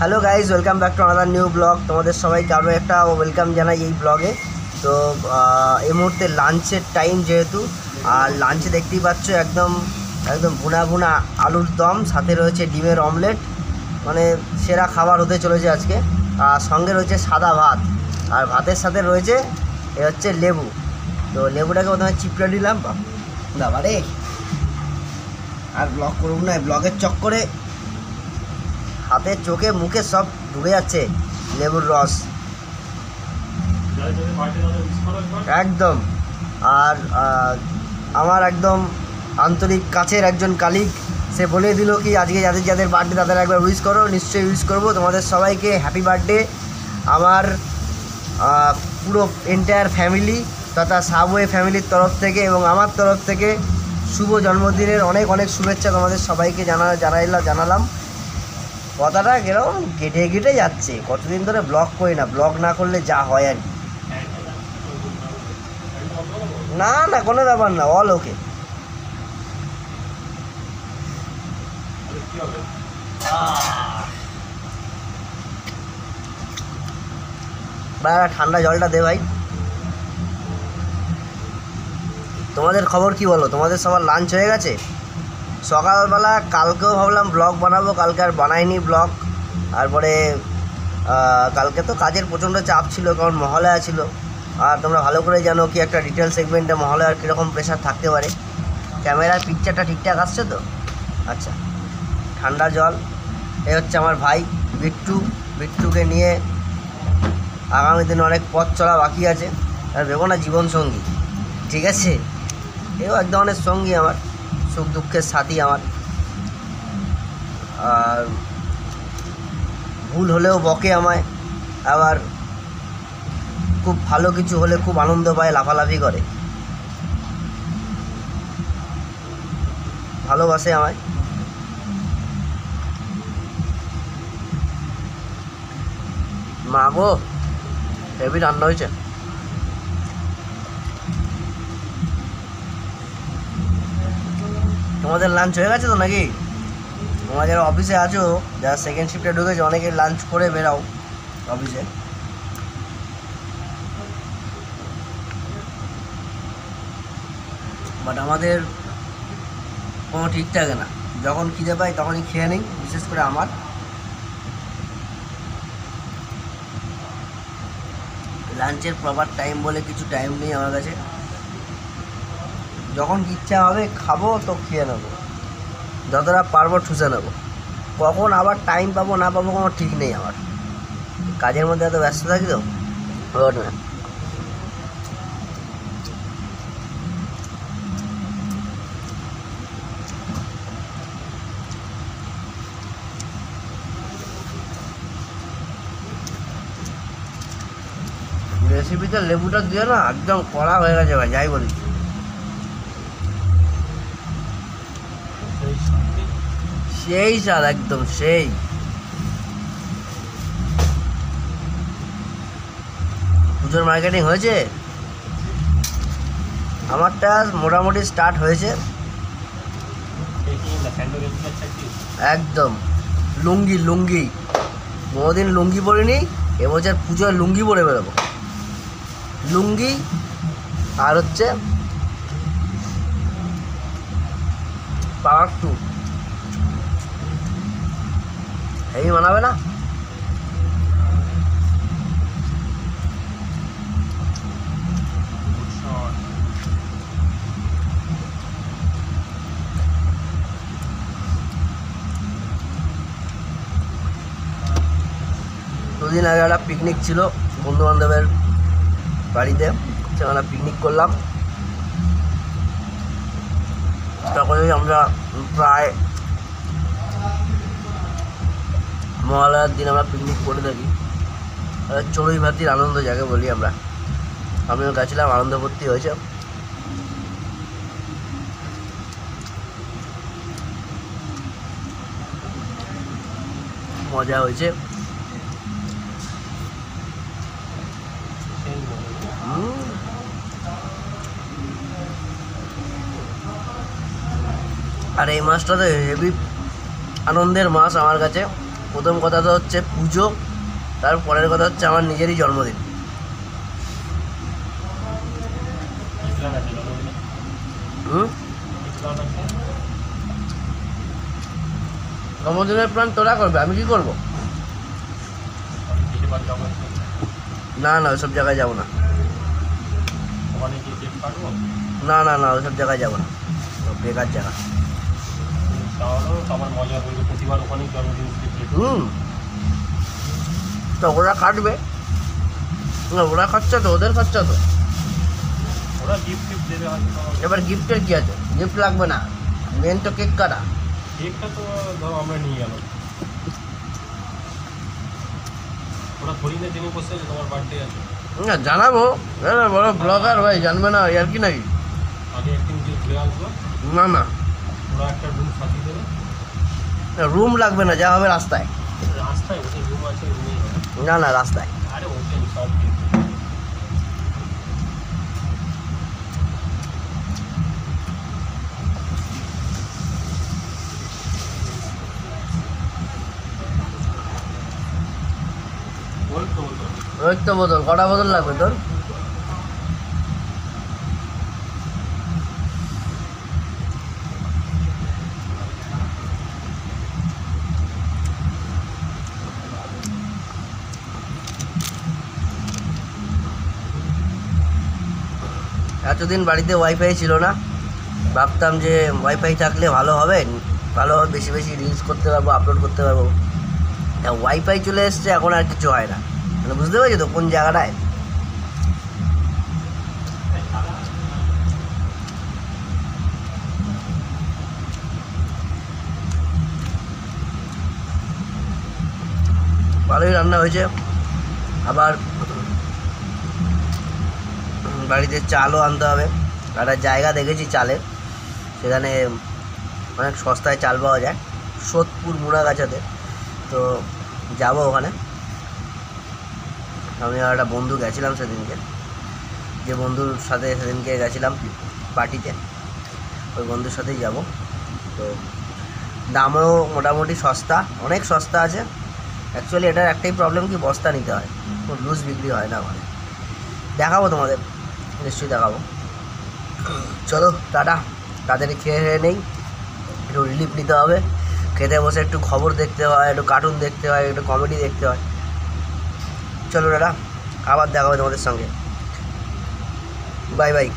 Hello guys, welcome back to another new blog. তোমাদের সবাইকে আরও একটা ওয়েলকাম জানাই এই ব্লগে। তো এই মুহূর্তে লাঞ্চের টাইম যেহেতু, আর লাঞ্চে দেখতেই পাচ্ছ একদম একদম ভুনা ভুনা আলুর দম, সাথে রয়েছে ডিমের অমলেট। মানে সেরা খাবার হতে চলেছে আজকে। আর সঙ্গে রয়েছে সাদা ভাত, আর ভাতের সাথে রয়েছে এ হচ্ছে লেবু। তো লেবুটাকে প্রথমে চিপড়ে নিলাম। বাবা রে, আর ব্লগ করুন না, ব্লগের চক্করে হাতে চোখে মুখে সব ঢুকে যাচ্ছে লেবুর রস একদম। আর আমার একদম আন্তরিক কাছের একজন কালিগ, সে বলে দিল কি আজকে যাদের যাদের বার্থডে তাদের একবার উইশ করো। নিশ্চয়ই উইশ করবো তোমাদের সবাইকে। হ্যাপি বার্থডে আমার পুরো এন্টায়ার ফ্যামিলি তথা সাবওয়ে ফ্যামিলির তরফ থেকে এবং আমার তরফ থেকে শুভ জন্মদিনের অনেক অনেক শুভেচ্ছা তোমাদের সবাইকে জানালাম। কথাটা কিরকম গেটে গেটে যাচ্ছে, কতদিন ধরে ব্লগ করি না, ব্লগ না করলে যা হয় আর কি। না না, কোনো ব্যাপার না, অল ওকে। ঠান্ডা জলটা দে ভাই। তোমাদের খবর কি বলো? তোমাদের সবার লাঞ্চ হয়ে গেছে? সকালবেলা কালকেও ভাবলাম ব্লগ বানাবো, কালকে আর বানাইনি ব্লগ। তারপরে কালকে তো কাজের প্রচণ্ড চাপ ছিল, কারণ মহালয়া ছিল। আর তোমরা ভালো করে জানো কি একটা রিটেল সেগমেন্টে মহালয়ার কীরকম প্রেশার থাকতে পারে। ক্যামেরার পিকচারটা ঠিকঠাক আসছে তো? আচ্ছা, ঠান্ডা জল। এ হচ্ছে আমার ভাই বিট্টুকে নিয়ে আগামী দিনে অনেক পথ চলা বাকি আছে। আর ভেবো না জীবনসঙ্গী, ঠিক আছে? এও এক ধরনের সঙ্গী আমার, সুখ দুঃখের সাথী আমার। আর ভুল হলেও বকে আমায়, আবার খুব ভালো কিছু হলে খুব আনন্দ পায়, লাফালাফি করে, ভালোবাসে আমায়। মা গো, হেভি রান্না হয়েছে। তোমাদের লাঞ্চ হয়ে গেছে তো নাকি? তোমরা যারা অফিসে আছো, যারা সেকেন্ড শিফটে ঢুকেছে, অনেকে লাঞ্চ করে বেরাও অফিসে। বাট আমাদের কোনো ঠিক থাকে না, যখন খিদে পাই তখনই খেয়ে নিই। বিশেষ করে আমার লাঞ্চের প্রপার টাইম বলে কিছু টাইম নেই আমার কাছে। যখন ইচ্ছা হবে খাবো তো খেয়ে নেবো, যতটা পারবো ঠুসে নেবো। কখন আবার টাইম পাবো না পাবো কোনো ঠিক নেই আমার, কাজের মধ্যে এত ব্যস্ত থাকি তো না। রেসিপিতে লেবুটা দিয়ে না একদম কড়া হয়ে গেছে ভাই, যাই বলি। সেই স্বাদ, একদম সেই। পুজোর মার্কেটিং হয়েছে? আমারটা মোটামুটি স্টার্ট হয়েছে একদম। লুঙ্গি কোনোদিন লুঙ্গি পরিনি, এবছর পুজোর লুঙ্গি পরে বেরোবো। লুঙ্গি আর হচ্ছে পাওয়ার টু, হেভি মানাবে না? দুদিন আগে একটা পিকনিক ছিল বন্ধু বান্ধবের বাড়িতে, সেখানে পিকনিক করলাম। তখনই আমরা প্রায় মহালয়ার দিন আমরা পিকনিক করে থাকি। চড়ুই ভাতির আনন্দ যাকে বলি আমরা, আমিও গেছিলাম, আনন্দ ভর্তি হয়েছে, মজা হয়েছে। আর এই মাছটা তো হেভি আনন্দের মাছ আমার কাছে। প্রথম কথা তো হচ্ছে পুজো, তারপরের কথা হচ্ছে আমার নিজেরই জন্মদিন। জন্মদিনের প্ল্যান তোরা করবে, আমি কি করবো? না না ওইসব জায়গায় যাবো না, না না না ওইসব জায়গায় যাবো না, বেকার জায়গা। তো ওরা কাটবে, ওরা খরচা তো, ওদের খরচা তো। এবার গিফটের কি আছে? গিফট লাগবে না, মেন তো কেক কাটা। কেকটা তো ধরো আমরা নিয়ে গেলাম, ওরা ধরি না জেনে বসে যে তোমার বার্থডে আছে। না জানাবো, বড় ব্লগার ভাই, জানবে না আর কি নাকি? আগে একদিন গিয়ে ঘুরে আসবো। না না ওরা একটা রুম সাজিয়ে দেবে। রুম লাগবে না, যা হবে রাস্তায়। রাস্তায় ওদের রুম আছে, রুমেই হবে। না না রাস্তায়। আরে ওপেন সব ওই তো বোতল, কটা বোতল লাগবে তোর? এতদিন বাড়িতে ওয়াইফাই ছিল না, ভাবতাম যে ওয়াইফাই থাকলে ভালো হবে, বেশি বেশি রিলস করতে পারবো, আপলোড করতে পারবো। ওয়াইফাই চলে এসছে, এখন আর কিছু হয় না, মানে বুঝতে পারছি তো কোন জায়গাটায়। ভালোই রান্না হয়েছে। আবার বাড়িতে চালও আনতে হবে, একটা জায়গা দেখেছি চালের, সেখানে অনেক সস্তায় চাল পাওয়া যায়, সোদপুর মুড়াগাছাতে। তো যাবো ওখানে। আমি আর একটা বন্ধু গেছিলাম সেদিনকে, যে বন্ধুর সাথে সেদিনকে গেছিলাম পার্টিতে, ওই বন্ধুর সাথেই যাব। তো দামও মোটামুটি সস্তা, অনেক সস্তা আছে। অ্যাকচুয়ালি এটার একটাই প্রবলেম, কি বস্তা নিতে হয়, খুব লুজ বিক্রি হয় না ওখানে। দেখাবো তোমাদের, নিশ্চয়ই দেখাবো। চলো টাটা, তাড়াতাড়ি খেয়ে নেই, একটু রিলিফ নিতে হবে। খেতে বসে একটু খবর দেখতে হয়, একটু কার্টুন দেখতে হয়, একটু কমেডি দেখতে হয়। চলো টাটা, আবার দেখা হবে তোমাদের সঙ্গে। Bye bye.